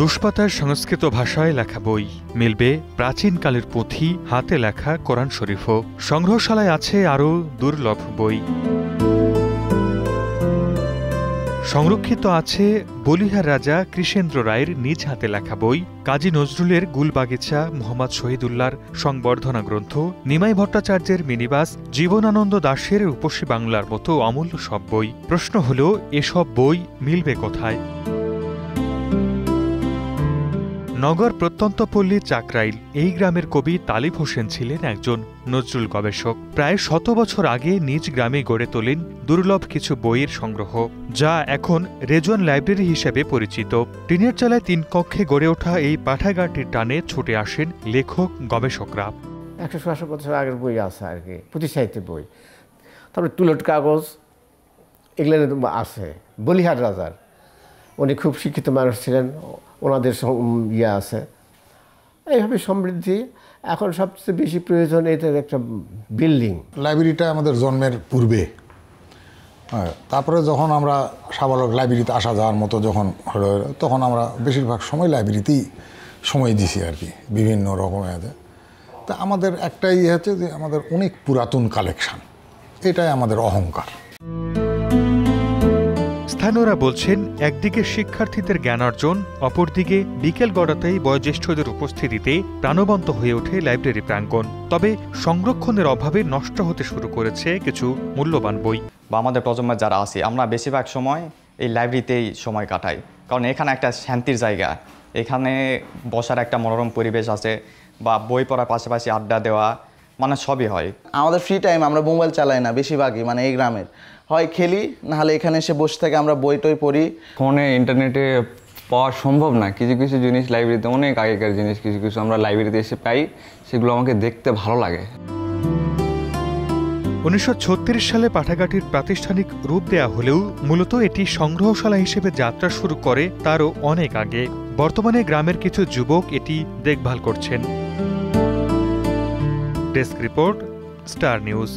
তুষপাতার সংস্কৃত ভাষায় লেখা বই, মিলবে প্রাচীনকালের পুঁথি, হাতে লেখা কোরআন শরীফও। সংগ্রহশালায় আছে আরও দুর্লভ বই। সংরক্ষিত আছে বলিহার রাজা কৃষেন্দ্র রায়ের নিজ হাতে লেখা বই, কাজী নজরুলের গুলবাগিচা, মোহাম্মদ শহীদুল্লাহর সংবর্ধনা গ্রন্থ, নিমাই ভট্টাচার্যের মিনিবাস, জীবনানন্দ দাশের রূপসী বাংলার মতো অমূল্য সব বই। প্রশ্ন হল, এসব বই মিলবে কোথায়? নগর প্রত্যন্তপল্লী চাকরাইল এই গ্রামের কবি তালিব হোসেন ছিলেন একজন নজরুল গবেষক। প্রায় ১০০ বছর আগে নিজ গ্রামে গড়ে তোলেন দুর্লভ কিছু বইয়ের সংগ্রহ, যা এখন রেজন লাইব্রেরি হিসেবে পরিচিত। টিনের চালায় ৩ কক্ষে গড়ে ওঠা এই পাঠাগারটির টানে ছুটে আসেন লেখক গবেষকরা। ১০০ বছর আগের বই আছে আর কি, পুঁথি সাহিত্যের বই, তারপরে তুলট কাগজ, এগুলো আছে। বলিহার রাজার, উনি খুব শিক্ষিত মানুষ ছিলেন, ওনাদের আছে। এইভাবে সমৃদ্ধি। এখন সবচেয়ে বেশি প্রয়োজন এটার একটা বিল্ডিং। লাইব্রেরিটা আমাদের জন্মের পূর্বে, তারপরে যখন আমরা সাবালক লাইব্রেরিতে আসা যাওয়ার মতো যখন হলো, তখন আমরা বেশিরভাগ সময় লাইব্রেরিতেই সময় দিছি আর কি, বিভিন্ন রকমের। তা আমাদের একটাই হচ্ছে যে আমাদের অনেক পুরাতন কালেকশন, এটাই আমাদের অহংকার। স্থানীয়রা বলছেন, একদিকে শিক্ষার্থীদের জ্ঞানার্জন, অপরদিকে বিকেল গড়াতেই বয়োজ্যেষ্ঠদের উপস্থিতিতে প্রাণবন্ত হয়ে ওঠে লাইব্রেরি প্রাঙ্গণ। তবে সংরক্ষণের অভাবে নষ্ট হতে শুরু করেছে কিছু মূল্যবান বই। বা আমাদের প্রজন্মের যারা আছি, আমরা বেশিরভাগ সময় এই লাইব্রেরিতেই সময় কাটাই, কারণ এখানে একটা শান্তির জায়গা, এখানে বসার একটা মনোরম পরিবেশ আছে, বা বই পড়ার পাশাপাশি আড্ডা দেওয়া, মানে সবই হয়। আমাদের ফ্রি টাইম আমরা মোবাইল চালাই না বেশিরভাগই, মানে এই গ্রামের হয় খেলি, নাহলে এখানে এসে বসে থেকে আমরা বই টই পড়ি। ফোনে ইন্টারনেটে পাওয়া সম্ভব না, কিছু কিছু জিনিস লাইব্রেরিতে, অনেক আগেকার জিনিস কিছু কিছু আমরা লাইব্রেরিতে এসে পাই, সেগুলো আমাকে দেখতে ভালো লাগে। ১৯৩৬ সালে পাঠাগারটির প্রাতিষ্ঠানিক রূপ দেয়া হলেও মূলত এটি সংগ্রহশালা হিসেবে যাত্রা শুরু করে তারও অনেক আগে। বর্তমানে গ্রামের কিছু যুবক এটি দেখভাল করছেন। Desk report, star news.